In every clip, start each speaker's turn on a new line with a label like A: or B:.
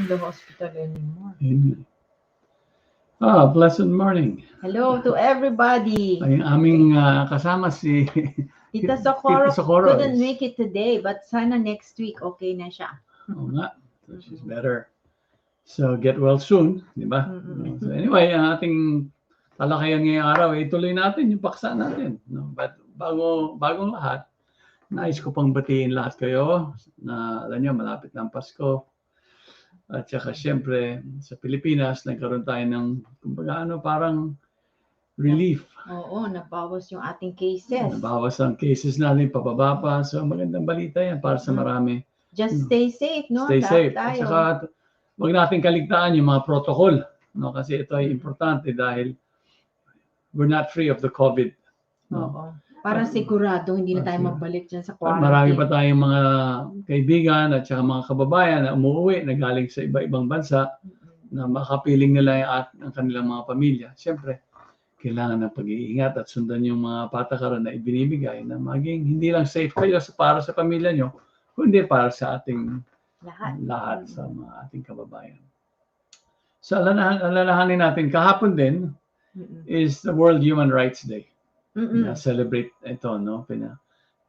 A: in the hospital anymore.
B: Pleasant morning.
A: Hello to everybody.
B: Ay, aming kasama si
A: Tita Socorro
B: Tita Socorro
A: couldn't
B: is-
A: make it today, but sana next week okay na siya.
B: Oo nga. So she's better. So get well soon, di ba?
A: Mm-mm.
B: So anyway, ang ating talakayan ngayong araw, ituloy natin yung paksa natin. No? But bagong lahat, nais ko pang batiin lahat kayo na alam niyo, malapit na ang Pasko. At saka siyempre, sa Pilipinas, nagkaroon tayo ng, kumbaga parang relief.
A: Oo, nabawas yung ating cases.
B: Nabawas ang cases natin, pababa pa. So magandang balita yan para sa marami.
A: Just stay safe, no?
B: Stay
A: Lahat
B: safe.
A: tayo.
B: At saka, huwag natin kaligtaan yung mga protocol. No? Kasi ito ay importante dahil we're not free of the COVID. No?
A: Oo. Para sigurado hindi na tayo magbalik dyan sa
B: At
A: quarantine.
B: marami pa tayong mga kaibigan at saka mga kababayan na umuwi na galing sa iba-ibang bansa na makapiling nila ang kanilang mga pamilya. Siyempre, kailangan ng pag-iingat at sundan yung mga patakaran na ibinibigay na maging hindi lang safe kayo para sa pamilya nyo, kundi para sa ating lahat sa mga ating kababayan. So, alalahanin natin, kahapon din is the World Human Rights Day. Celebrate ito, no?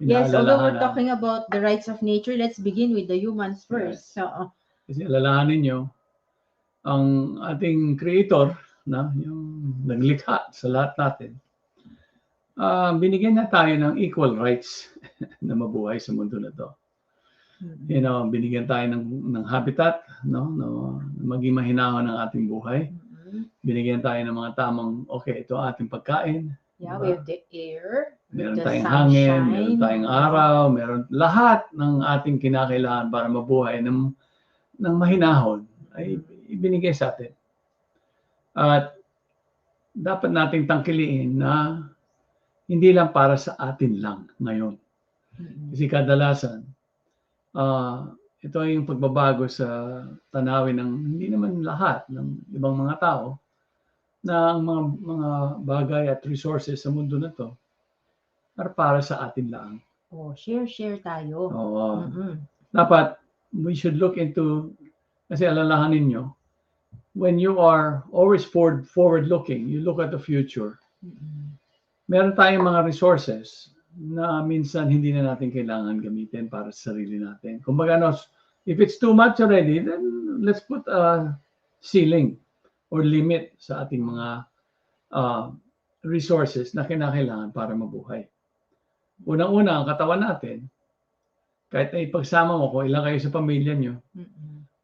A: Yes, although we're talking about the rights of nature, let's begin with the humans first.
B: Yes.
A: So,
B: kasi alalahanin nyo, ang ating creator, na yung naglikha sa lahat natin, binigyan na tayo ng equal rights na mabuhay sa mundo na to. You know, binigyan tayo ng habitat, no, maging mahinahon ang ating buhay. Binigyan tayo ng mga tamang, ito ating pagkain.
A: yeah, we have the air,
B: Meron
A: the
B: tayong
A: sunshine,
B: hangin, meron tayong araw, meron lahat ng ating kinakailangan para mabuhay ng mahinahon ay ibinigay sa atin. At dapat nating tangkiliin na hindi lang para sa atin lang ngayon. Kasi kadalasan, ito ay yung pagbabago sa tanawin ng hindi naman lahat ng ibang mga tao na ang mga bagay at resources sa mundo na to para sa atin lang.
A: Share tayo.
B: Dapat, we should look into, kasi alalahanin nyo, when you are always forward-looking, you look at the future, meron tayong mga resources na minsan hindi na natin kailangan gamitin para sa sarili natin. Kumbaga, if it's too much already, then let's put a ceiling or limit sa ating mga resources na kinakailangan para mabuhay. Unang-una, ang katawan natin, kahit na ipagsama mo kung ilang kayo sa pamilya nyo,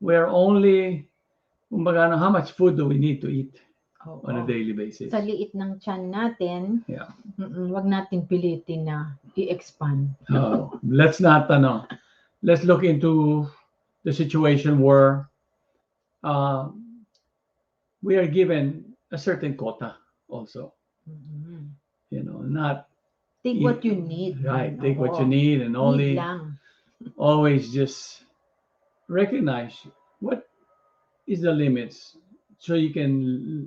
B: we're only, kumbaga, how much food do we need to eat on a daily basis?
A: Sa liit ng tiyan natin, wag natin pilitin na i-expand.
B: Let's look into the situation where we are given a certain quota also. You know, not
A: take what you need.
B: Right, take what you need and always just recognize what is the limits so you can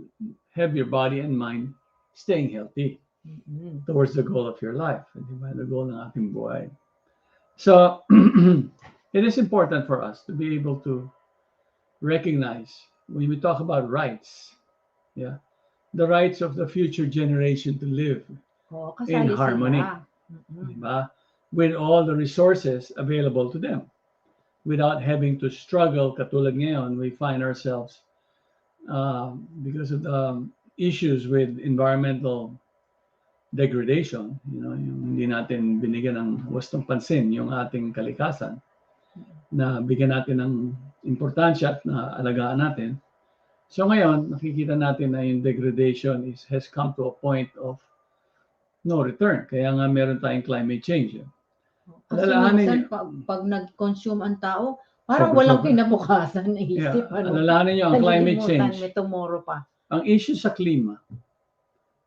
B: have your body and mind staying healthy towards the goal of your life, the goal ng ating buhay. So, it is important for us to be able to recognize when we talk about rights, the rights of the future generation to live in harmony, with all the resources available to them, without having to struggle. Katulad ngayon, we find ourselves because of the issues with environmental degradation, yung hindi natin binigyan ng wastong pansin yung ating kalikasan, na bigyan natin ng importansya at na alagaan natin. So ngayon, nakikita natin na yung degradation has come to a point of no return. Kaya nga meron tayong climate change.
A: Kasi minsan, pag nag-consume ang tao, parang walang kinabukasan na isip.
B: Alalahanin nyo, ang climate change,
A: may tomorrow pa.
B: Ang issue sa klima,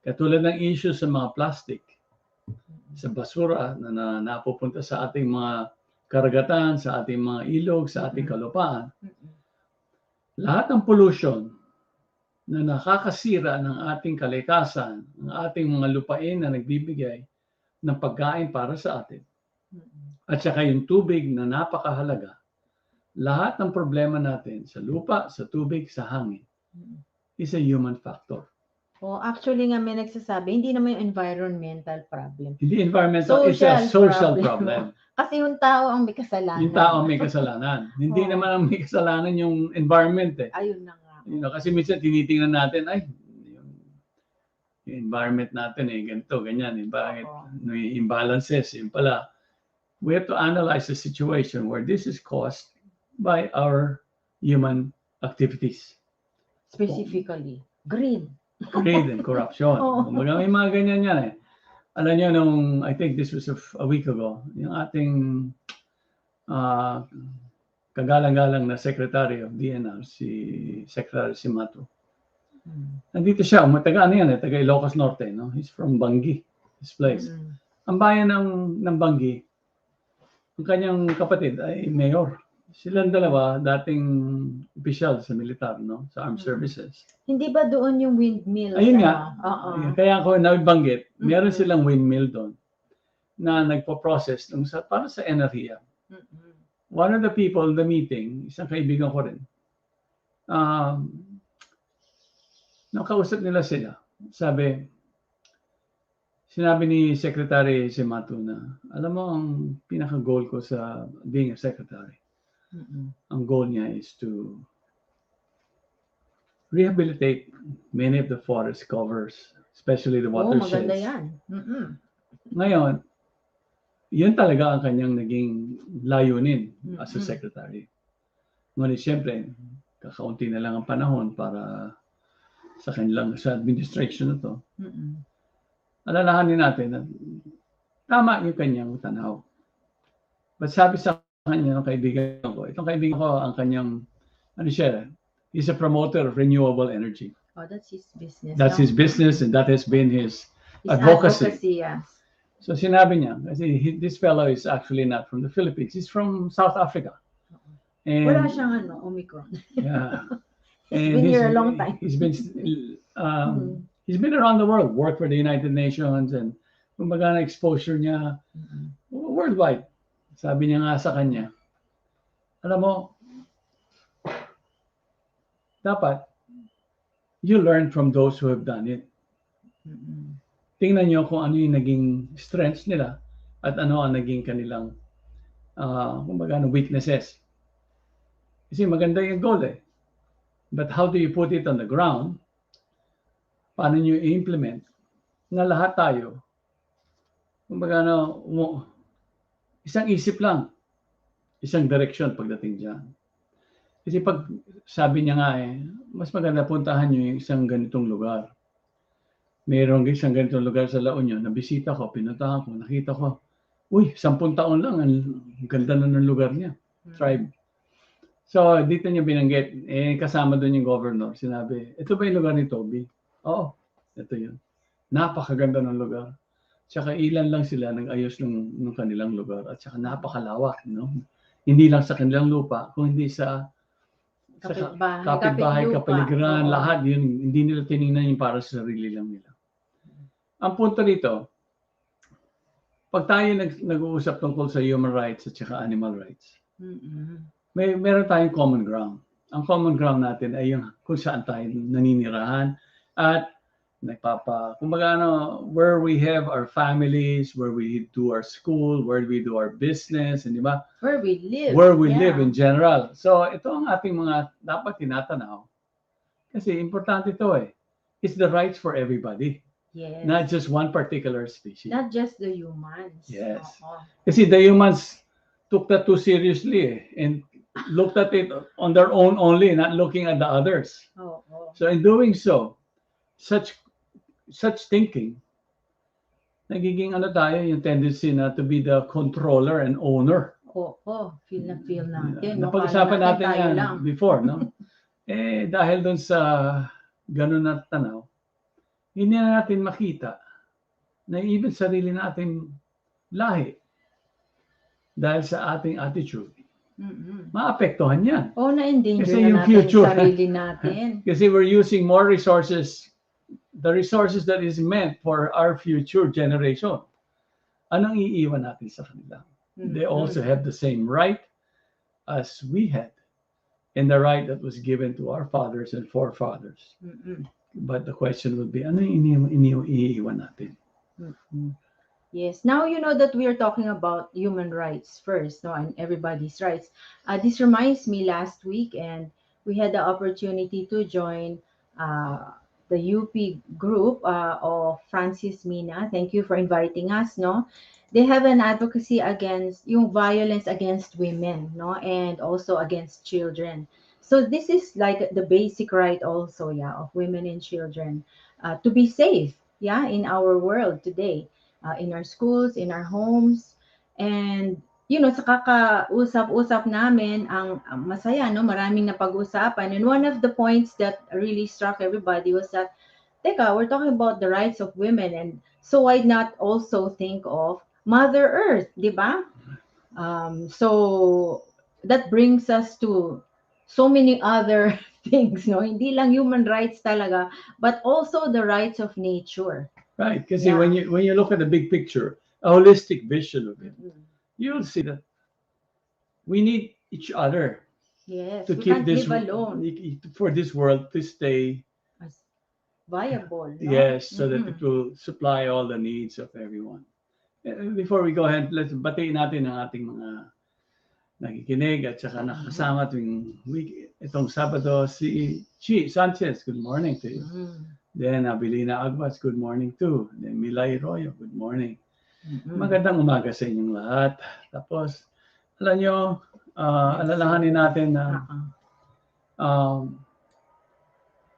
B: katulad ng issue sa mga plastic, sa basura na napupunta sa ating mga karagatan, sa ating mga ilog, sa ating kalupaan, lahat ng pollution na nakakasira ng ating kalikasan, ng ating mga lupain na nagbibigay ng pagkain para sa atin, at saka yung tubig na napakahalaga lahat ng problema natin sa lupa, sa tubig, sa hangin is a human factor.
A: Oh, actually nga may nagsasabi, hindi naman yung environmental problem.
B: Hindi environmental, it's a social problem.
A: Kasi yung tao ang may kasalanan.
B: Yung tao ang may kasalanan. Hindi naman ang may kasalanan yung environment eh.
A: Ayun na nga.
B: Kasi minsan tinitingnan natin, ay, yung environment natin eh, ganito, ganyan. Bakit may imbalances? Yung pala, we have to analyze the situation where this is caused by our human activities.
A: Specifically, greed.
B: Greed and corruption. May mga ganyan yan eh. Alam niyo, I think this was a week ago, yung ating kagalang-galang na Secretary of DNR, si Secretary Cimatu. Nandito siya, taga Ilocos Norte, no? He's from Bangi, this place. Ang bayan ng Bangi, ang kanyang kapatid ay mayor. Silang dalawa, dating opisyal sa militar, no? Sa armed services.
A: Hindi ba doon yung windmill?
B: Ayun nga. Kaya ako nabanggit, meron silang windmill doon na nagpo-process para sa enerhiya. One of the people in the meeting, isang kaibigan ko rin, nakausap nila sila. Sinabi ni Secretary Cimatu na, alam mo, ang pinaka-goal ko sa being a secretary, ang goal niya is to rehabilitate many of the forest covers, especially the watersheds.
A: Maganda yan.
B: Ngayon, yun talaga ang kanyang naging layunin as a secretary. Ngunit siyempre, kakaunti na lang ang panahon para sa administration na to. Alalahanin natin na tama yung kanyang tanaw. But sabi sa kanya ng kaibigan ko, itong kaibigan ko ang kanyang, he's a promoter of renewable energy.
A: Oh, that's his business.
B: That's his business and that has been his advocacy.
A: Yes.
B: So sinabi niya, kasi this fellow is actually not from the Philippines, he's from South Africa. And,
A: wala siyang Omicron.
B: Yeah.
A: He's been here a long time.
B: He's been around the world, worked for the United Nations, and kumbaga na exposure niya worldwide. Sabi niya nga sa kanya, alam mo, dapat you learn from those who have done it. Tingnan niyo kung ano yung naging strengths nila at ano ang naging kanilang kumbaga weaknesses. Kasi maganda yung goal eh. But how do you put it on the ground? Paano niyo i-implement na lahat tayo? Kumbaga isang isip lang, isang direction pagdating dyan. Kasi pag sabi niya nga mas maganda puntahan niyo yung isang ganitong lugar. Mayroong isang ganitong lugar sa La Union, nabisita ko, pinuntahan ko, nakita ko, 10 taon lang, ang ganda na ng lugar niya, tribe. So, dito niya binanggit, kasama doon yung governor, sinabi, ito ba yung lugar ni Toby? Oo, ito yun. Napakaganda ng lugar. Tsaka ilan lang sila nag-ayos ng kanilang lugar at tsaka napakalawak, no? Hindi lang sa kanilang lupa, kung hindi sa kapitbahay, kapaligiran, lahat yun, hindi nila tinignan yung para sa sarili lang nila. Ang punto dito, pag tayo nag-uusap tungkol sa human rights at tsaka animal rights, meron tayong common ground. Ang common ground natin ay yung kung saan tayo naninirahan at kumbaga where we have our families, where we do our school, where we do our business, and di ba?
A: Where we live.
B: Where we live in general. So ito ang ating mga dapat tinatanaw. Kasi importante ito It's the rights for everybody.
A: Yes.
B: Not just one particular species.
A: Not just the humans.
B: Yes. Kasi the humans took that too seriously and looked at it on their own only, not looking at the others. So in doing so, such thinking, nagiging tayo yung tendency na to be the controller and owner.
A: Feel natin.
B: Napag-usapan natin yan before, no? Dahil dun sa ganun na tanaw, hindi na natin makita na even sarili natin lahi dahil sa ating attitude. Maapektuhan yan.
A: Na-endanger na natin sarili natin.
B: Kasi we're using more resources, the resources that is meant for our future generation. Anong iiwan natin sa kanila? They also have the same right as we had, and the right that was given to our fathers and forefathers. But the question would be, ano yung iniiwan natin?
A: Yes. Now you know that we are talking about human rights first, no, and everybody's rights. This reminds me last week, and we had the opportunity to join the UP group of Francis Mina. Thank you for inviting us, no. They have an advocacy against yung violence against women, no, and also against children. So this is like the basic right also, yeah, of women and children to be safe, yeah, in our world today, in our schools, in our homes, and sa kakausap-usap namin, ang masaya, no, maraming napag-usapan. And one of the points that really struck everybody was that, teka, we're talking about the rights of women, and so why not also think of Mother Earth, di ba? So that brings us to so many other things, no? Hindi lang human rights talaga, but also the rights of nature.
B: Right, because
A: Yeah.
B: when you look at the big picture, a holistic vision of it, you'll see that we need each other
A: Yes,
B: to
A: we
B: keep
A: can't
B: this
A: live alone.
B: for this world to stay
A: As viable, no?
B: yes, so that it will supply all the needs of everyone. Before we go ahead, let's batiin natin ang ating mga nakikinig at saka nakasama tuwing week. Itong Sabado, si Chi Sanchez, good morning to you. Then Abilina Agbas, good morning too. Then Milay Royo, good morning. Magandang umaga sa inyong lahat. Tapos, alam nyo, alalahanin natin na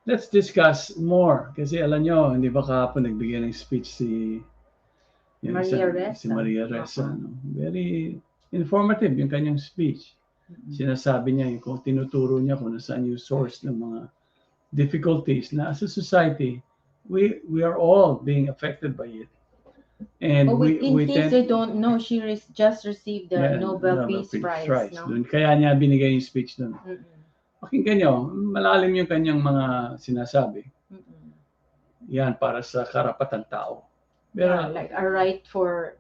B: let's discuss more. Kasi alam nyo, hindi ba kahapon nagbigay ng speech si Maria Ressa. No? Very informative yung kanyang speech. Sinasabi niya yung kung tinuturo niya kung nasaan yung source ng mga difficulties na as a society, we are all being affected by it. And
A: in case they don't know, she just received the Nobel Peace Prize. No?
B: Doon, kaya niya binigay yung speech doon. Pakinggan nyo, malalim yung kanyang mga sinasabi. Yan para sa karapatang tao.
A: Pero, like a right for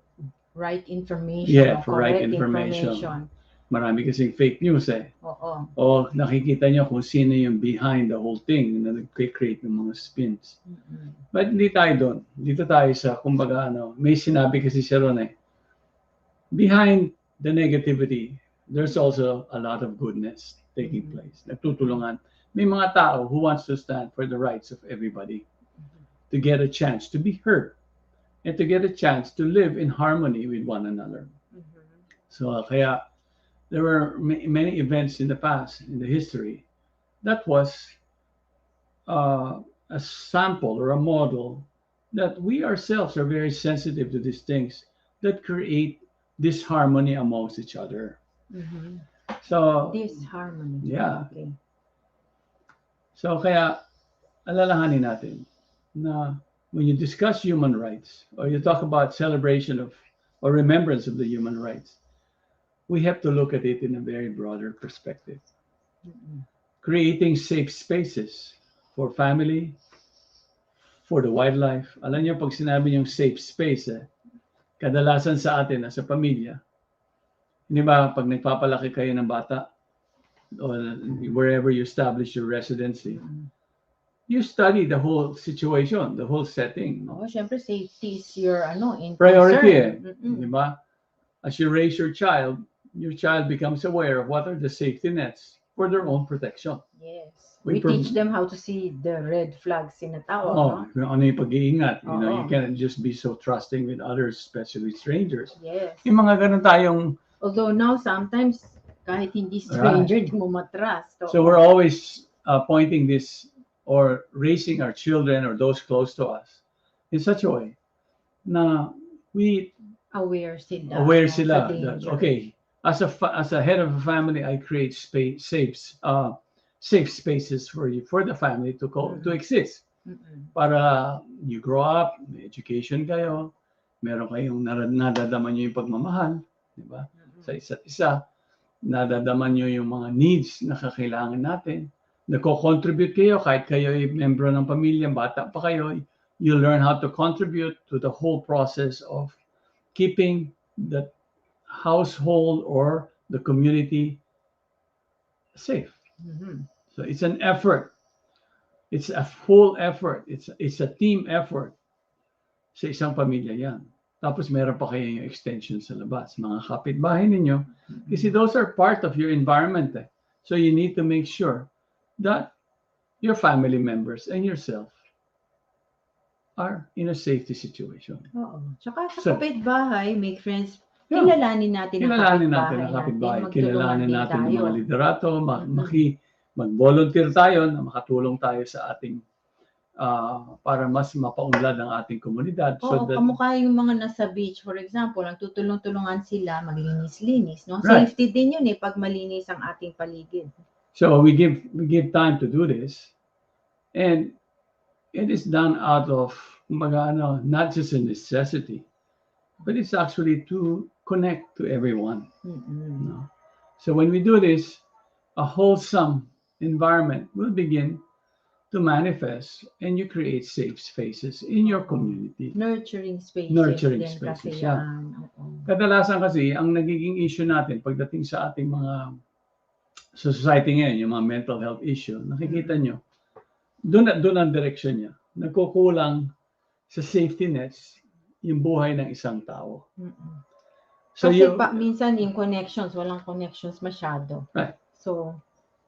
A: right information.
B: Yeah, for right information. Marami kasing fake news eh. O nakikita nyo kung sino yung behind the whole thing na nag-create ng mga spins. But hindi tayo doon. Dito tayo sa, kumbaga, may sinabi kasi siya ron eh. Behind the negativity, there's also a lot of goodness taking place. Nagtutulungan. May mga tao who wants to stand for the rights of everybody to get a chance to be heard and to get a chance to live in harmony with one another. So kaya there were many events in the past, in the history, that was a sample or a model that we ourselves are very sensitive to these things that create disharmony amongst each other. So
A: disharmony.
B: Yeah. Okay. So kaya alalahanin natin na when you discuss human rights or you talk about celebration of or remembrance of the human rights, we have to look at it in a very broader perspective. Creating safe spaces for family, for the wildlife. Alam niyo, pag sinabi niyong safe space, kadalasan sa atin, sa pamilya, hindi ba, pag nagpapalaki kayo ng bata, or wherever you establish your residency, you study the whole situation, the whole setting.
A: Syempre, safety is your
B: priority. Di ba? As you raise your child becomes aware of what are the safety nets for their own protection.
A: Yes. We teach them how to see the red flags in a tower.
B: Ano yung pag-iingat. You can't just be so trusting with others, especially strangers.
A: Yes.
B: Yung mga ganun tayong...
A: Although now, sometimes, kahit hindi stranger, di mo matrust.
B: So we're always pointing this or raising our children or those close to us in such a way na we...
A: Aware sila.
B: That, okay, as a head of a family, I create safe spaces for the family to exist. Para you grow up, may education kayo, meron kayong nadadama nyo yung pagmamahal, di ba? Sa isa't isa, nadadama nyo yung mga needs na kakailangan natin. Nagko-contribute kayo kahit kayo ay membro ng pamilya, bata pa kayo, you learn how to contribute to the whole process of keeping the household or the community safe.
A: Mhm.
B: So it's an effort. It's a full effort. It's a team effort sa isang pamilya yan. Tapos meron pa kayong extension sa labas, mga kapitbahay ninyo. Kasi
A: Mhm.
B: those are part of your environment. Eh. So you need to make sure that your family members and yourself are in a safety situation.
A: Oo. Tsaka sa
B: So,
A: kapitbahay, make friends,
B: yeah,
A: kilalanin natin ang
B: kilalanin natin
A: kapitbahay
B: ang
A: natin,
B: kapitbahay.
A: magtulungan
B: Kilalanin
A: din
B: natin yung mga
A: tayo.
B: liderato,
A: Mm-mm.
B: mag-volunteer tayo na makatulong tayo sa ating para mas mapaunlad ang ating komunidad. So
A: Oo,
B: that,
A: kamukha yung mga nasa beach, for example, nagtutulong-tulungan sila, maglinis-linis, no?
B: right.
A: Safety din yun eh, pag malinis ang ating paligid.
B: So we give time to do this, and it is done out of kumbaga, not just a necessity, but it's actually to connect to everyone.
A: Mm-mm.
B: No? So when we do this, a wholesome environment will begin to manifest, and you create safe spaces in your community.
A: Nurturing spaces
B: Nurturing
A: din
B: spaces,
A: kasi
B: yeah.
A: yan. Oo.
B: Kadalasan kasi, ang nagiging issue natin pagdating sa ating mga sa society ngayon, yung mga mental health issue, nakikita nyo, doon ang direction niya. Nagkukulang sa safety nets yung buhay ng isang tao.
A: Mm-mm.
B: So
A: Kasi
B: you,
A: minsan yung connections, walang connections masyado.
B: right.
A: So,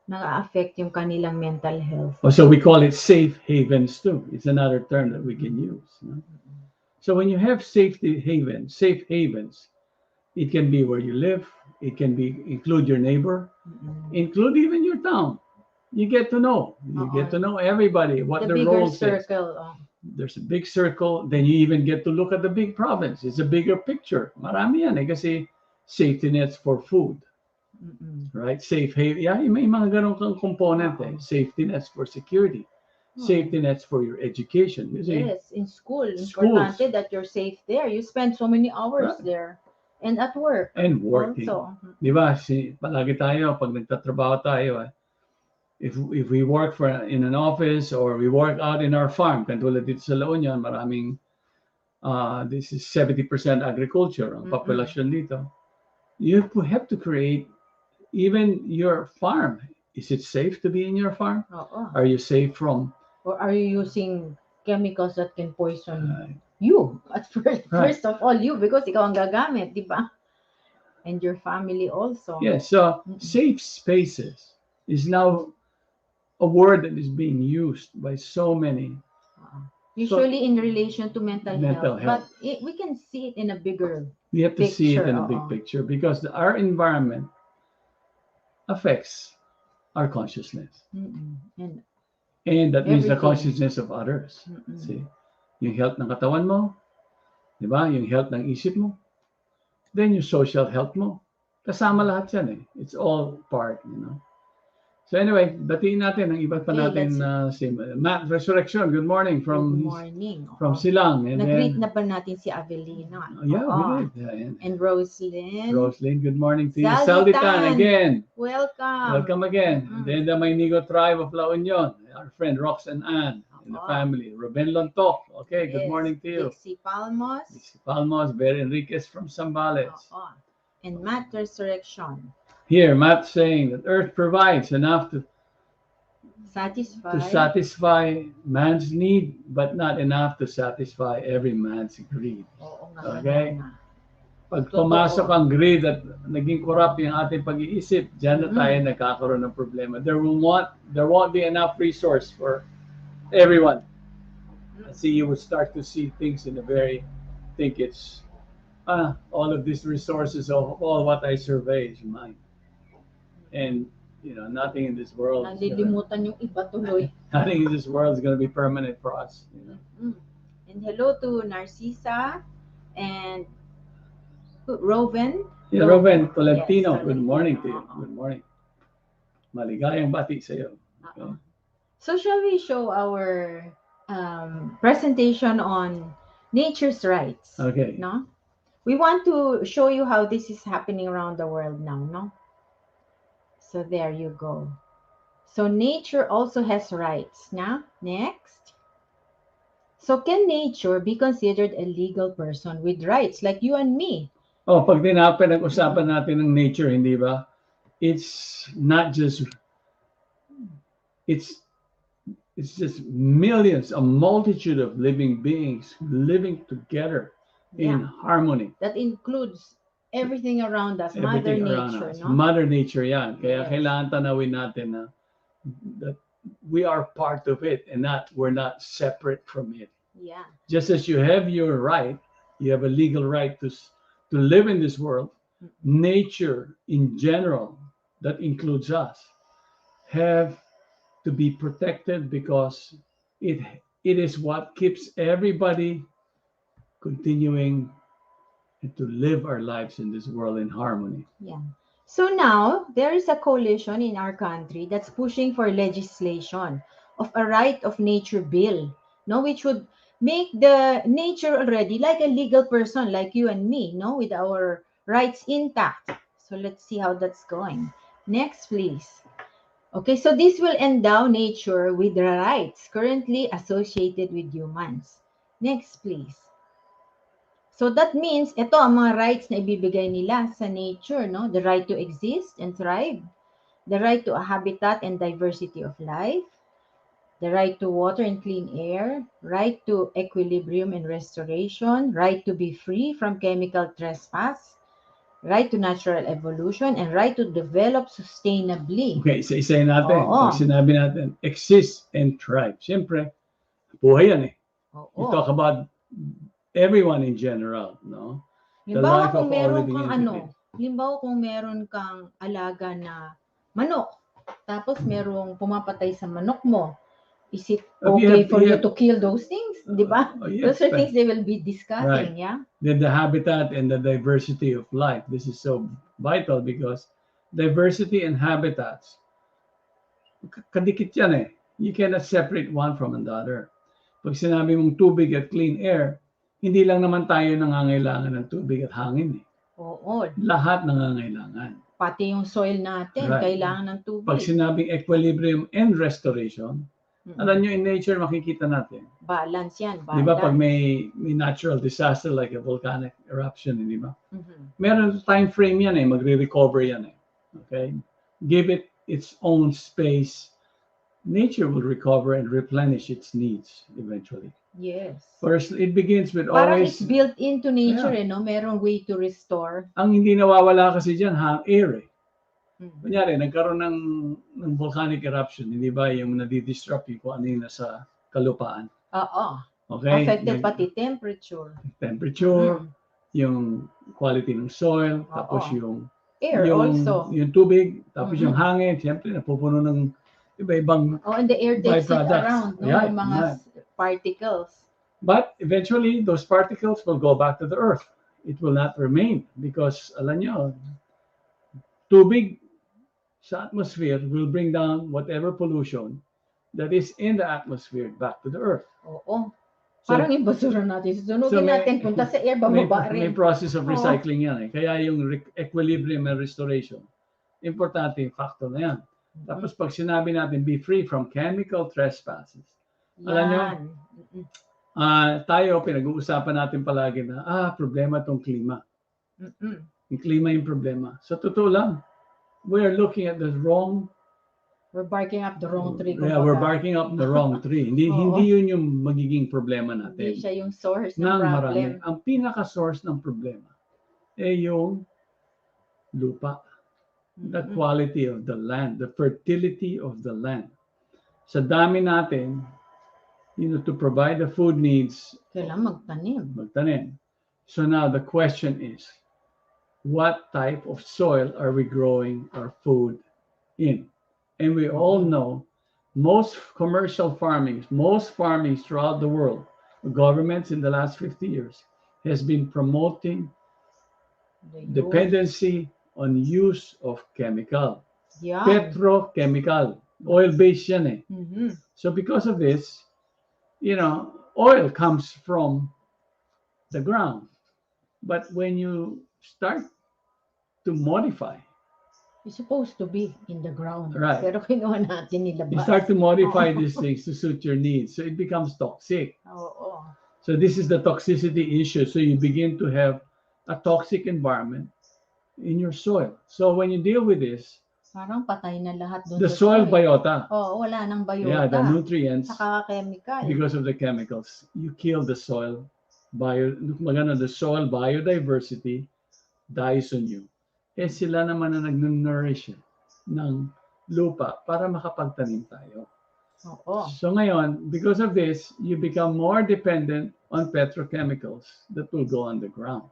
A: naka-affect yung kanilang mental health.
B: So we call it safe havens too. It's another term that we can use. No? So when you have safe havens, it can be where you live. It can be include your neighbor, include even your town. You get to know. You get to know everybody, what
A: The
B: their
A: bigger
B: roles is.
A: circle.
B: There's a big circle. Then you even get to look at the big problems. It's a bigger picture. Marami yan eh, kasi safety nets for food.
A: Mm-mm.
B: Right? Safe haven. Yeah, may mga ganong kang component eh. Safety nets for security. Safety nets for your education. Kasi
A: Yes, in school.
B: Schools.
A: Importante that you're safe there. You spend so many hours
B: Right.
A: there. And at work.
B: And working.
A: Also.
B: Di ba? Palagi tayo, pag nagtatrabaho tayo, if we work in an office or we work out in our farm, katulad dito sa La Union, maraming, this is 70% agriculture, ang populasyon dito. You have to create even your farm. Is it safe to be in your farm? Are you safe from?
A: Or are you using chemicals that can poison you at first?
B: Right.
A: First of all, you, because ikaw ang gagamit, di ba? And your family also.
B: Yes, so safe spaces is now a word that is being used by so many.
A: Usually in relation to mental health.
B: health.
A: But we can see it in a bigger
B: We have to see it
A: picture,
B: in a big picture because our environment affects our consciousness. And that means the consciousness of others. See, yung health ng katawan mo, di ba? Yung health ng isip mo, then yung social health mo. Kasama lahat yan eh. It's all part, you know. So anyway, batiin natin ang iba pa natin si Matt Resurrection. Good morning from Silang. And
A: nag-greet na ba natin si Avelina?
B: Yeah, we did. Yeah,
A: and Roslyn.
B: Roslyn, good morning to you. Salditan again.
A: Welcome.
B: Welcome again. And then the Maynigo tribe of La Union, our friend Roxanne Ann and the family. Ruben Lontok. Okay, good morning to you.
A: Dixie Palmos.
B: Dixie Palmos, Ber Enriquez from Zambales.
A: And Matt Resurrection.
B: Here, Matt saying that Earth provides enough to satisfy man's need, but not enough to satisfy every man's greed. Okay? Pag pumasok ang greed at naging corrupt yung ating pag-iisip, dyan na tayo nagkakaroon ng problema. There won't be enough resource for everyone. See, you would start to see things in a very, think it's, all of these resources, all what I survey is mine. And you know, nothing in this world.
A: Nalilimutan yung iba tuloy.
B: Nothing in this world is going to be permanent for us. You know?
A: And hello to Narcisa and Roven.
B: Yeah, Roven Tolentino.
A: Yes,
B: good morning to you. Good morning. Maligayang bati sa iyo. Okay.
A: So shall we show our presentation on nature's rights?
B: Okay.
A: No? We want to show you how this is happening around the world now, no? So there you go. So nature also has rights. Now, next. So can nature be considered a legal person with rights like you and me?
B: Pag pinag-usapan natin ng nature, hindi ba? it's not just, it's it's just millions, a multitude of living beings living together in
A: Yeah.
B: harmony.
A: That includes everything around us, Mother
B: Everything around
A: Nature,
B: us.
A: no?
B: Mother Nature yan. Kaya
A: Yes.
B: kailangan tanawin natin na that we are part of it and not we're not separate from it.
A: Yeah.
B: Just as you have your right, you have a legal right to live in this world. Nature in general, that includes us, have to be protected because it it is what keeps everybody continuing to live our lives in this world in harmony.
A: Yeah. So now there is a coalition in our country that's pushing for legislation of a right of nature bill, no, which would make the nature already like a legal person like you and me, no, with our rights intact. So let's see how that's going. Next, please. Okay, so this will endow nature with the rights currently associated with humans. Next, please. So that means ito ang mga rights na ibibigay nila sa nature, no? The right to exist and thrive, the right to a habitat and diversity of life, the right to water and clean air, right to equilibrium and restoration, right to be free from chemical trespass, right to natural evolution, and right to develop sustainably.
B: Okay, isa-isayin natin.
A: Oo.
B: Pag sinabi natin, exist and thrive. Siyempre, buhay yan eh. You
A: Oo.
B: talk about everyone in general, no? The
A: Halimbawa
B: life
A: kung
B: of all
A: meron
B: living
A: kang
B: entities.
A: halimbawa kung meron kang alaga na manok, tapos merong pumapatay sa manok mo, is it okay for you to kill those things? Di ba?
B: Yes,
A: Those are things they will be discussing,
B: right.
A: yeah?
B: Then the habitat and the diversity of life. This is so vital because diversity and habitats, kadikit yan eh. You cannot separate one from another. Pag sinabi mong tubig at clean air, hindi lang naman tayo nangangailangan ng tubig at hangin eh.
A: Oo.
B: Lahat nangangailangan.
A: Pati yung soil natin,
B: Right.
A: kailangan ng tubig.
B: Pag sinabing equilibrium and restoration, alam nyo, in nature, makikita natin.
A: Balance yan, balance.
B: Di ba pag may natural disaster like a volcanic eruption, di ba?
A: Mhm.
B: Meron time frame yan eh, magre-recover yan eh. Okay? Give it its own space. Nature will recover and replenish its needs eventually.
A: Yes.
B: First, it begins with
A: Parang
B: always...
A: it's built into nature,
B: Yeah.
A: no? Merong way to restore.
B: Ang hindi nawawala kasi dyan, air eh.
A: Mhm.
B: Kunyari, nagkaroon ng volcanic eruption, hindi ba yung nadidisrupt yung kung ano yung nasa kalupaan.
A: Oo.
B: Okay?
A: Affected pati temperature.
B: Temperature, yung quality ng soil,
A: Oo.
B: tapos yung
A: Air also.
B: yung tubig, tapos yung hangin, siyempre napupuno ng iba-ibang
A: Oh, and the air takes it
B: byproducts.
A: around, no?
B: Yeah,
A: Yung mga particles.
B: But eventually, those particles will go back to the earth. It will not remain because, alam nyo, tubig sa atmosphere will bring down whatever pollution that is in the atmosphere back to the earth.
A: Oo.
B: So,
A: Parang yung basura natin, sunugin natin, punta sa air, bababa
B: may
A: rin.
B: process of
A: Oo.
B: recycling yan eh. Kaya yung equilibrium and restoration, importante yung factor na yan. Tapos pag sinabi natin, be free from chemical trespasses. Alam nyo, tayo, pinag-uusapan natin palagi na, problema tong klima. Yung klima yung problema. Sa totoo lang, we are looking at the wrong...
A: We're barking up the wrong tree.
B: Yeah, we're barking up the wrong tree. Hindi yun yung magiging problema natin.
A: Hindi siya yung source ng
B: Marami.
A: problem.
B: Ang pinaka-source ng problema yung lupa. The quality of the land, the fertility of the land. Sa dami natin, to provide the food needs,
A: kailangan
B: magtanim. So now the question is, what type of soil are we growing our food in? And we all know most commercial farmings, most farmings throughout the world, governments in the last 50 years has been promoting dependency on use of chemical.
A: Yeah.
B: Petrochemical. Oil-based yan eh. So because of this, oil comes from the ground. But when you start to modify,
A: it's supposed to be in the ground.
B: Right.
A: Pero kinuha natin nilabas.
B: You start to modify these things to suit your needs. So it becomes toxic.
A: Oo.
B: So this is the toxicity issue. So you begin to have a toxic environment in your soil. So when you deal with this,
A: Parang patay na lahat doon
B: The
A: sa
B: soil
A: soil.
B: biota.
A: Oo, wala nang
B: Yeah, the
A: biota.
B: nutrients,
A: Saka chemical.
B: because of the chemicals, you kill the soil the soil biodiversity dies on you. Eh sila naman na nag-nourish ng lupa para makapagtanim tayo.
A: Oo.
B: So ngayon, because of this, you become more dependent on petrochemicals that will go on the ground.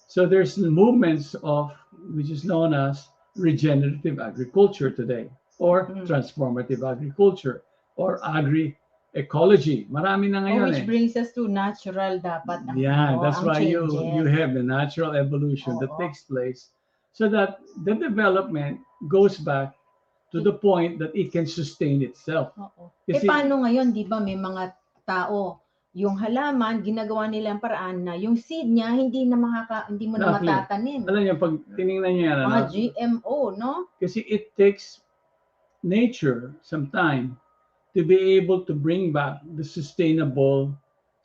B: So there's movements of which is known as regenerative agriculture today, or transformative agriculture, or agri-ecology. Marami na ngayon
A: which brings us to natural dapat ang,
B: Yeah, that's
A: ang
B: why you
A: changes.
B: have the natural evolution that
A: Oo.
B: takes place so that the development goes back to the point that it can sustain itself.
A: Oo.
B: Kasi-
A: paano ngayon, di ba, may mga tao, yung halaman, ginagawa nila ang paraan na yung seed niya, hindi mo na
B: Exactly.
A: matatanim.
B: Alam niyo, pag tinignan niyo yan,
A: Mga GMO, no?
B: kasi it takes nature some time to be able to bring back the sustainable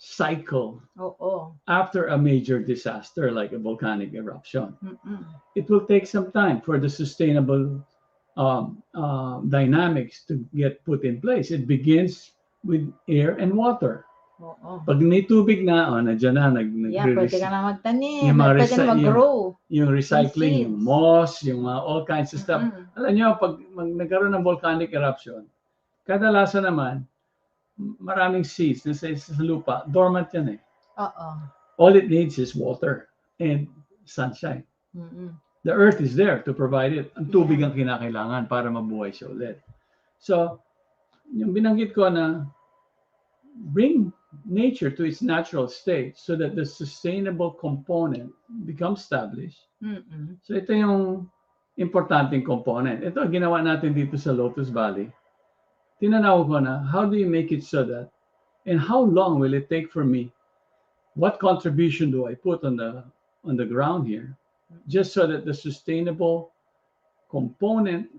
B: cycle
A: Oo.
B: after a major disaster like a volcanic eruption.
A: Mm-mm.
B: It will take some time for the sustainable dynamics to get put in place. It begins with air and water.
A: Oo.
B: Pag may tubig na, nandiyan na,
A: pwede ka na magtanim,
B: yung mga
A: pwede na mag-grow.
B: Yung recycling, yung moss, yung all kinds of stuff. Alam nyo, pag nagkaroon ng volcanic eruption, kadalasan naman, maraming seeds na sa lupa, dormant yan eh.
A: Oo.
B: All it needs is water and sunshine.
A: Mm-mm.
B: The earth is there to provide it. Ang tubig ang kinakailangan para mabuhay siya ulit. So, yung binanggit ko na bring nature to its natural state so that the sustainable component becomes established.
A: Mm-mm.
B: So, ito yung importanteng component. Ito, ginawa natin dito sa Lotus Valley. Tinanaw ko na, how do you make it so that, and how long will it take for me? What contribution do I put on the ground here? Just so that the sustainable component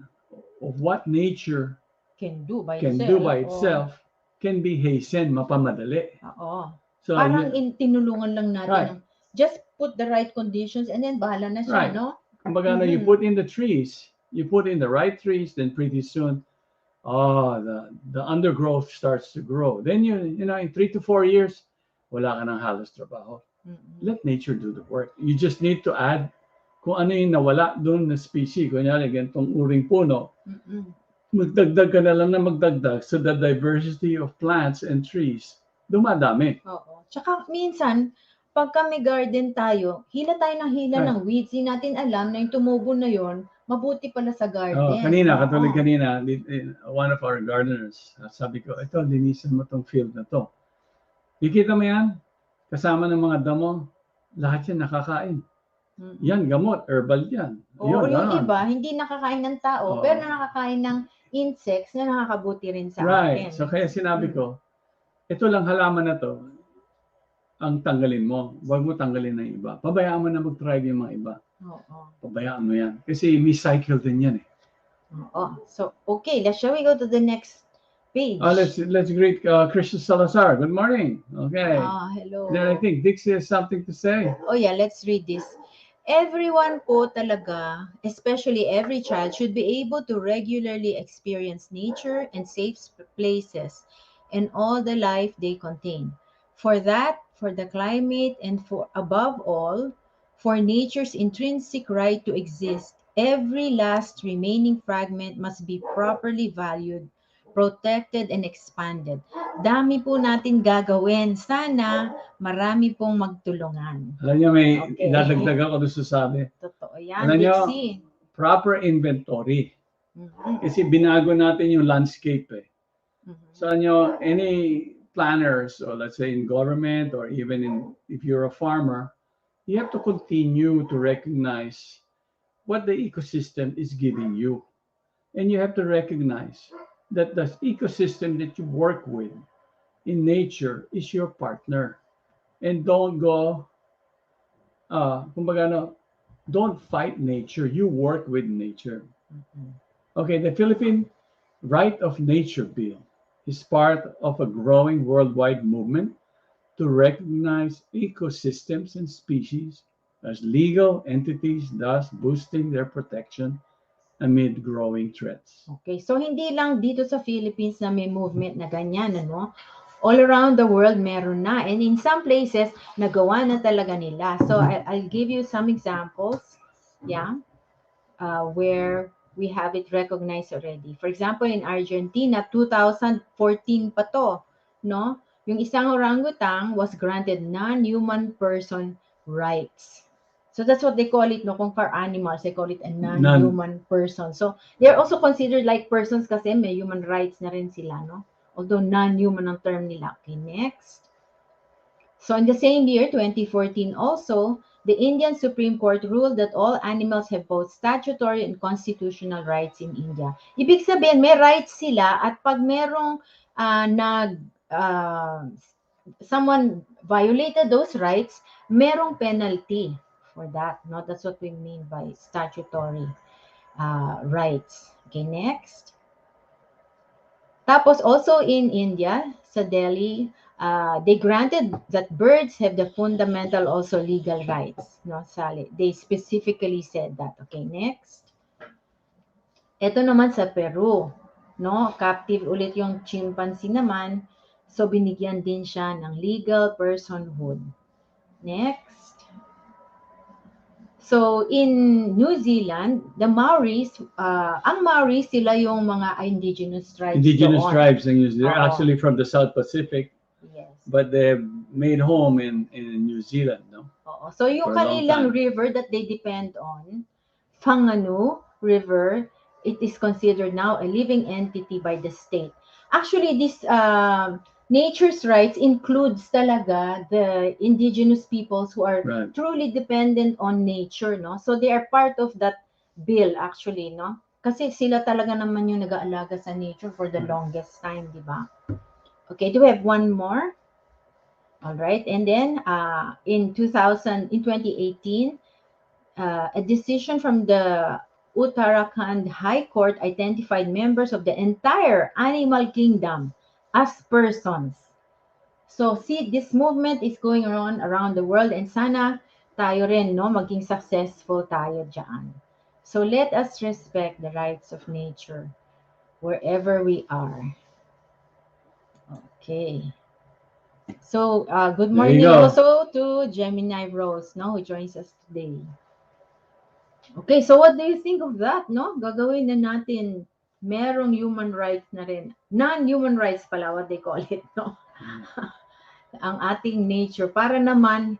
B: of what nature
A: can do by
B: itself can be hastened, mapamadali.
A: Oo.
B: So,
A: parang tinulungan lang natin. Just put the right conditions and then bahala na siya, no?
B: Kumbaga, you put in the trees, you put in the right trees, then pretty soon, the undergrowth starts to grow. Then in 3 to 4 years, wala ka ng halos trabaho. Let nature do the work. You just need to add kung ano yung nawala doon na species. Kunyari, ganitong uring puno. Magdagdag ka na lang na magdagdag so the diversity of plants and trees dumadami.
A: Oo. Tsaka minsan, pagka may garden tayo, hila tayo ng hila ng weeds. Hindi natin alam na yung tumubo na yon mabuti pala sa garden.
B: Katulad kanina, one of our gardeners, sabi ko, ito, linisan mo tong field na to. Ikita mo yan, kasama ng mga damo, lahat yan nakakain. Yan, gamot, herbal yan.
A: Yung iba, hindi nakakain ng tao, pero nakakain ng insects na nakakabuti rin sa atin.
B: So kaya sinabi ko, ito lang halaman na to, ang tanggalin mo. Huwag mo tanggalin ng iba. Pabayaan mo na mag-thrive yung mga iba. Pabayaan mo yan. Kasi may cycle din yan eh.
A: So, okay, shall we go to the next page?
B: Let's greet Christian Salazar. Good morning. Okay.
A: Hello.
B: Then I think Dixie has something to say.
A: Oh yeah, let's read this. Everyone po talaga, especially every child, should be able to regularly experience nature and safe places and all the life they contain. For that, for the climate, and for above all, for nature's intrinsic right to exist, every last remaining fragment must be properly valued, protected, and expanded. Dami po natin gagawin. Sana marami pong magtulungan.
B: Alam niyo, may idadagdag ako doon sa sabi.
A: Totoo yan,
B: Alam niyo,
A: Dixie.
B: proper inventory. Kasi binago natin yung landscape eh. So, any planners, or let's say in government, or even if you're a farmer, you have to continue to recognize what the ecosystem is giving you. And you have to recognize that the ecosystem that you work with in nature is your partner. And don't go, don't fight nature. You work with nature. Okay, the Philippine Right of Nature Bill is part of a growing worldwide movement to recognize ecosystems and species as legal entities, thus boosting their protection amid growing threats.
A: Okay, so hindi lang dito sa Philippines na may movement na ganyan, ano? All around the world meron na. And in some places, nagawa na talaga nila. So I'll give you some examples, yeah, where we have it recognized already. For example, in Argentina, 2014 pa to, no? Yung isang orangutan was granted non-human person rights. So that's what they call it, no? Kung for animals, they call it a non-human person. So they're also considered like persons kasi may human rights na rin sila, no? Although non-human ang term nila. Okay, next. So in the same year, 2014 also, the Indian Supreme Court ruled that all animals have both statutory and constitutional rights in India. Ibig sabihin, may rights sila at pag merong someone violated those rights, merong penalty for that. No? That's what we mean by statutory rights. Okay, next. Tapos also in India, sa Delhi, they granted that birds have the fundamental also legal rights. No, Sally? They specifically said that. Okay, next. Ito naman sa Peru, no? Captive ulit yung chimpanzee naman. So binigyan din siya ng legal personhood. Next. So in New Zealand, the Maoris, ang Maoris sila yung mga indigenous tribes
B: Indigenous
A: doon.
B: tribes in New Zealand. They're actually from the South Pacific.
A: Yes.
B: But they've made home in New Zealand, no?
A: Oo. So yung kanilang river that they depend on, Whanganui River, it is considered now a living entity by the state. Actually, this nature's rights includes talaga the indigenous peoples who are truly dependent on nature, no? So they are part of that bill actually, no? Kasi sila talaga naman yung nag-aalaga sa nature for the longest time, di ba? Okay, do we have one more? All right, and then in 2018, a decision from the Uttarakhand High Court identified members of the entire animal kingdom as persons. So see, this movement is going on around the world and sana tayo rin, no, maging successful tayo dyan. So let us respect the rights of nature wherever we are. Okay. So good morning also to Gemini Rose, no, who joins us today. Okay, so what do you think of that, no? Gagawin na natin, merong human rights na rin. Non-human rights pala, what they call it, no? Ang ating nature. Para naman,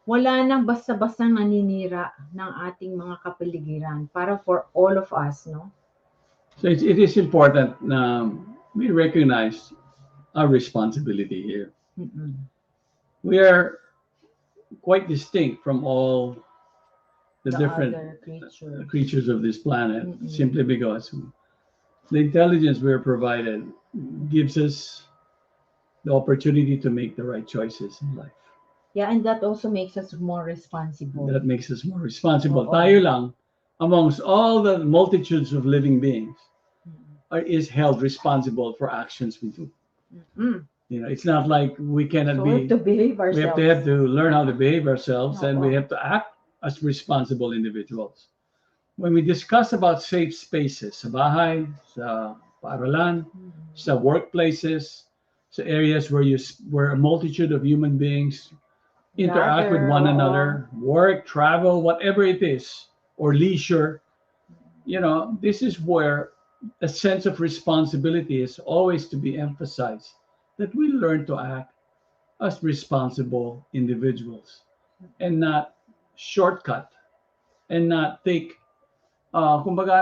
A: wala nang basta-basta naninira ng ating mga kapaligiran. Para for all of us, no?
B: So it is important na we recognize our responsibility here. We are quite distinct from all the different creatures of this planet, simply because the intelligence we're provided gives us the opportunity to make the right choices in life.
A: Yeah, and that also makes us more responsible.
B: That makes us more responsible. Tayo lang, amongst all the multitudes of living beings, is held responsible for actions we do. You know, it's not like we cannot
A: we have to behave ourselves.
B: We have to learn how to behave ourselves, and we have to act as responsible individuals. When we discuss about safe spaces, sa bahay, sa paaralan, sa workplaces, sa areas where a multitude of human beings interact with one another, work, travel, whatever it is, or leisure, you know, this is where a sense of responsibility is always to be emphasized, that we learn to act as responsible individuals and not shortcut and not take, kumbaga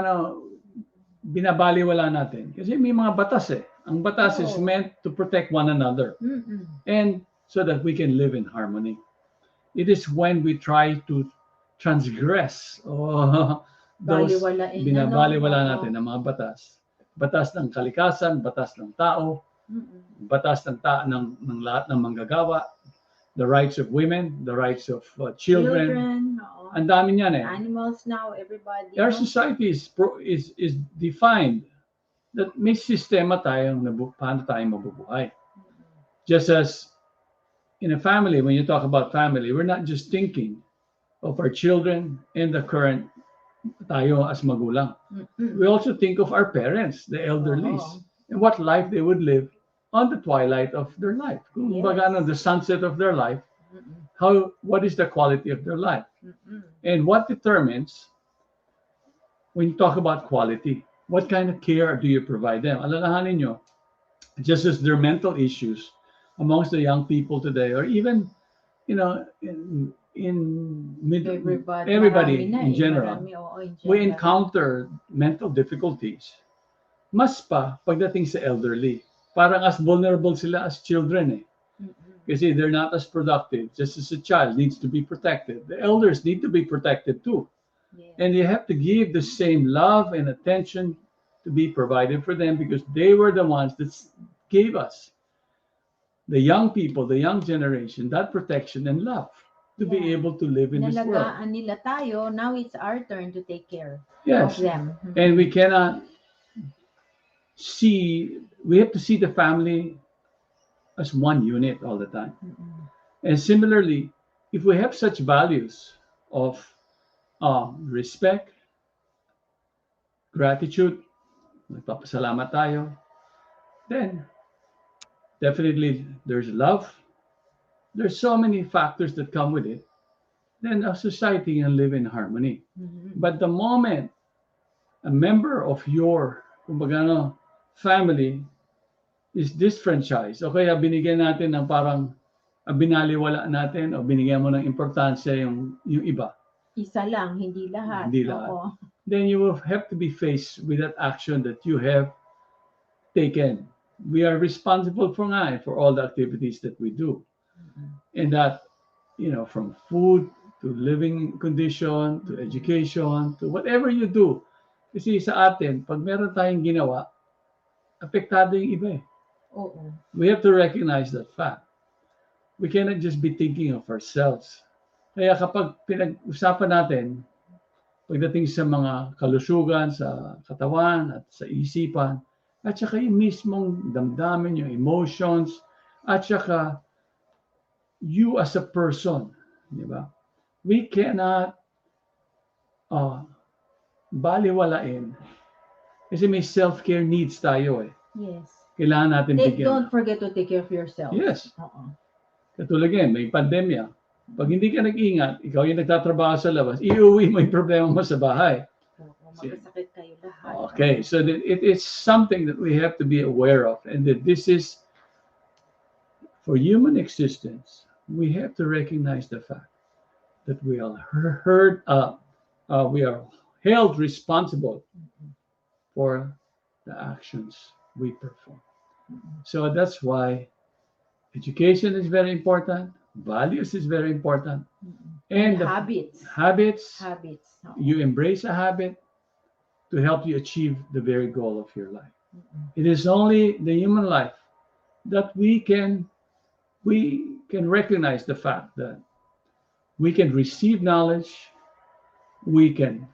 B: binabaliwala natin. Kasi may mga batas eh. Ang batas is meant to protect one another and so that we can live in harmony. It is when we try to transgress those binabaliwala natin ng mga batas. Batas ng kalikasan, batas ng tao, batas ng lahat ng manggagawa, the rights of women, the rights of children. Ang dami niyan eh.
A: Animals now, everybody.
B: Our society is defined that may sistema tayong paano tayo mabubuhay. Just as in a family, when you talk about family, we're not just thinking of our children and the current tayo as magulang.
A: Mm-mm.
B: We also think of our parents, the elderlies,
A: Oo.
B: and what life they would live on the twilight of their life. Kung baga,
A: Yes.
B: the sunset of their life,
A: Mm-mm.
B: what is the quality of their life?
A: Mm-mm.
B: And what determines, when you talk about quality, what kind of care do you provide them? Alalahanin nyo, just as their mental issues amongst the young people today, or even, in
A: Marami
B: everybody
A: na
B: in
A: eh.
B: general,
A: Marami, oo, in
B: we
A: general.
B: encounter mental difficulties. Mas pa pagdating sa elderly. Parang as vulnerable sila as children eh.
A: Mm-mm.
B: Kasi they're not as productive. Just as a child needs to be protected. The elders need to be protected too.
A: Yes.
B: And you have to give the same love and attention to be provided for them, because they were the ones that gave us, the young people, the young generation, that protection and love to be
A: Yeah.
B: able to live in this world.
A: Inalagaan nila tayo. Now it's our turn to take care of
B: Yes.
A: them.
B: And we cannot we have to see the family as one unit all the time.
A: Mm-mm.
B: And similarly, if we have such values of respect, gratitude, nagpapasalamat tayo, then definitely there's love. There's so many factors that come with it. Then a society can live in harmony.
A: Mm-hmm.
B: But the moment a member of your, kumbaga, family is disfranchised, o kaya binigyan natin ng parang binaliwala natin o binigyan mo ng importansya yung iba,
A: Isa lang, hindi lahat.
B: hindi lahat,
A: Oo.
B: then you will have to be faced with that action that you have taken. We are responsible for all the activities that we do.
A: Mm-mm.
B: And that, from food to living condition to education to whatever you do. Kasi sa atin, pag meron tayong ginawa, apektado yung iba eh.
A: Oo.
B: We have to recognize that fact. We cannot just be thinking of ourselves. Kaya kapag pinag-usapan natin, pagdating sa mga kalusugan, sa katawan at sa isipan, at saka yung mismong damdamin, yung emotions, at saka you as a person, di ba? We cannot baliwalain. Kasi may self-care needs tayo eh.
A: Yes.
B: Kailangan natin bigyan.
A: Don't forget to take care of yourself.
B: Yes.
A: Oo.
B: Katulad yan, may pandemya. Pag hindi ka nag-ingat, ikaw yung nagtatrabaho sa labas, iuwi mo yung problema mo sa bahay.
A: Oo, magkasakit kayo lahat.
B: Okay, so that it is something that we have to be aware of, and that this is, for human existence, we have to recognize the fact that we are we are held responsible for the actions we perform. So that's why education is very important, values is very important, and
A: habits.
B: Habits.
A: Oo.
B: You embrace a habit to help you achieve the very goal of your life. It is only the human life that we can recognize the fact that we can receive knowledge, we can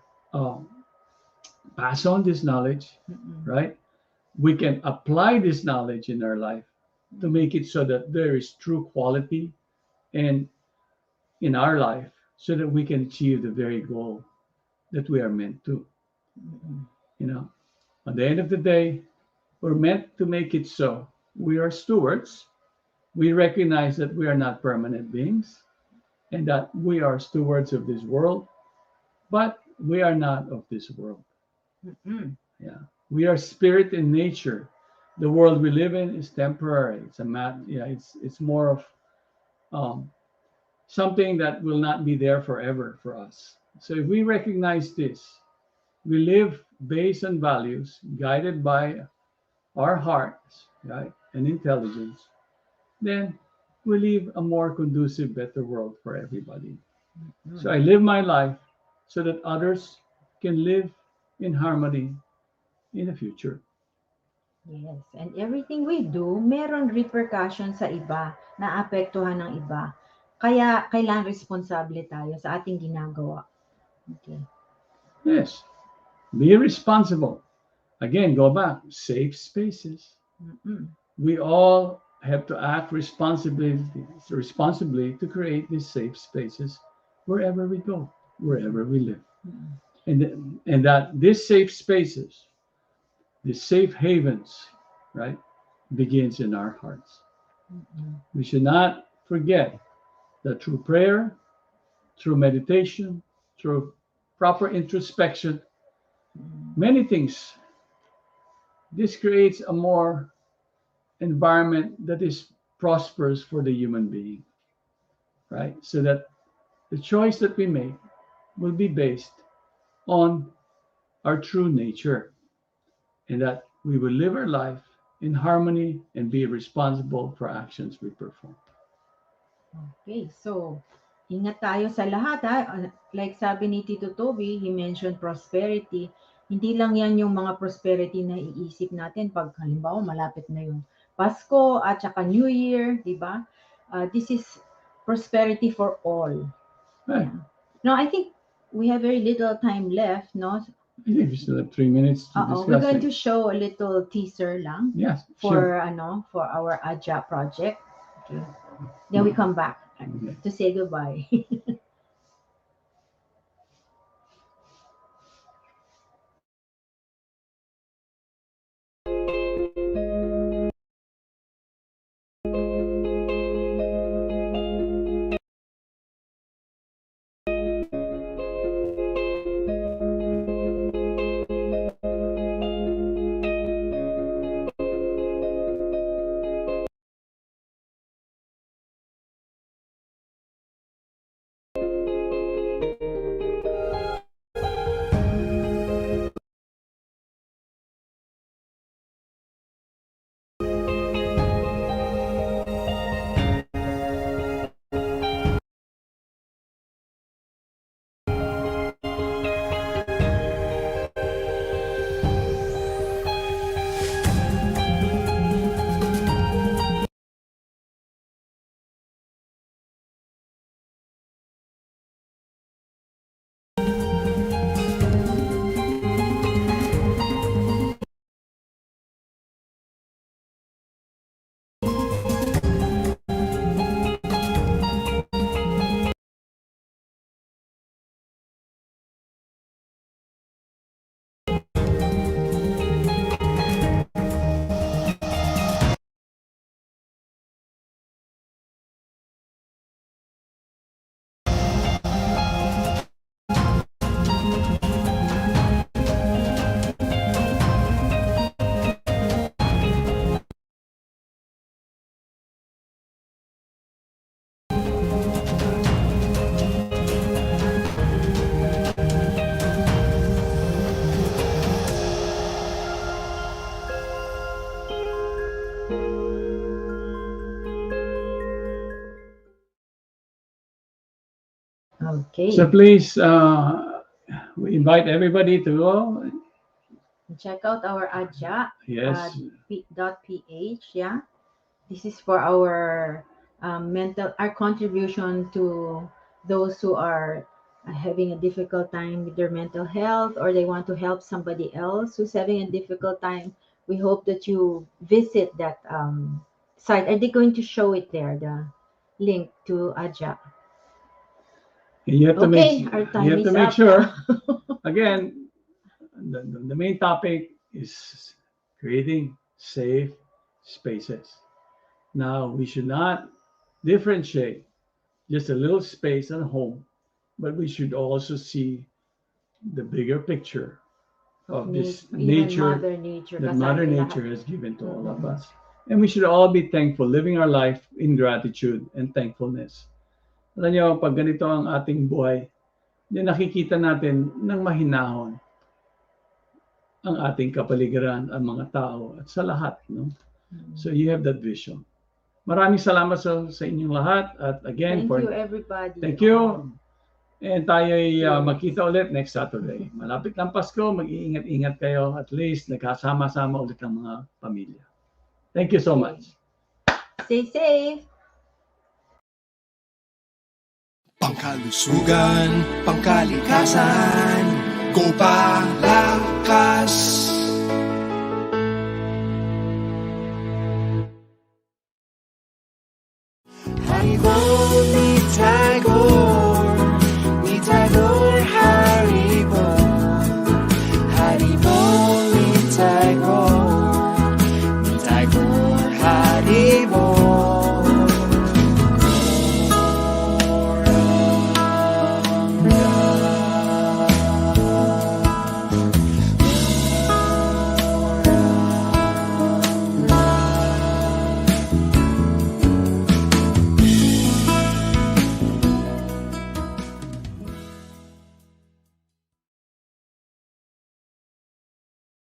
B: pass on this knowledge, right? We can apply this knowledge in our life to make it so that there is true quality and in our life, so that we can achieve the very goal that we are meant to. At the end of the day, we're meant to make it so. We are stewards. We recognize that we are not permanent beings and that we are stewards of this world, but we are not of this world. Yeah, we are spirit in nature. The world we live in is temporary. It's more of something that will not be there forever for us. So if we recognize this, we live based on values, guided by our hearts, right, and intelligence, then we live a more conducive, better world for everybody. So I live my life so that others can live in harmony in the future.
A: Yes, and everything we do, meron repercussion sa iba, naapektuhan ng iba. Kaya kailangan responsable tayo sa ating ginagawa. Okay.
B: Yes. Be responsible. Again, go back. Safe spaces. We all have to act responsibly to create these safe spaces wherever we go, wherever we live. and that these safe spaces, these safe havens, right, begins in our hearts. We should not forget that through prayer, through meditation, through proper introspection, many things, this creates a more environment that is prosperous for the human being, right? So that the choice that we make will be based on our true nature, and that we will live our life in harmony and be responsible for actions we perform.
A: Okay, so ingat tayo sa lahat ha. Like sabi ni Tito Toby, he mentioned prosperity. Hindi lang yan yung mga prosperity na iisip natin pag halimbawa malapit na yung Pasko at saka New Year, di ba? This is prosperity for all.
B: Right.
A: Yeah. Now, I think we have very little time left, no?
B: I think we still have 3 minutes to discuss
A: We're going
B: it.
A: to show a little teaser lang
B: Yes,
A: for
B: sure.
A: for our Aja project. Okay. Then we come back
B: Okay.
A: to say goodbye. Okay.
B: So please, we invite everybody to go.
A: Check out our Aja
B: Yes.
A: .ph. Yeah, this is for our our contribution to those who are having a difficult time with their mental health, or they want to help somebody else who's having a difficult time. We hope that you visit that site. Are they going to show it there, the link to Aja?
B: You have to
A: Okay,
B: make
A: our
B: you
A: time
B: have to
A: is
B: make
A: up.
B: sure. Again, the main topic is creating safe spaces. Now, we should not differentiate just a little space at home, but we should also see the bigger picture of this
A: Even
B: nature
A: Mother Nature,
B: that
A: kasama
B: Mother
A: lahat.
B: Nature has given to all of us. And we should all be thankful, living our life in gratitude and thankfulness. Alam niyo, pag ganito ang ating buhay, di nakikita natin ng mahinahon ang ating kapaligiran, ang mga tao, at sa lahat. No? So you have that vision. Maraming salamat sa inyong lahat. At again,
A: Thank you everybody.
B: Thank you. And tayo'y magkita ulit next Saturday. Malapit ng Pasko, mag-iingat-ingat kayo. At least nagkasama-sama ulit ang mga pamilya. Thank you so much.
A: Stay safe.
C: Pangkalusugan, pangkalikasan, go Palakas!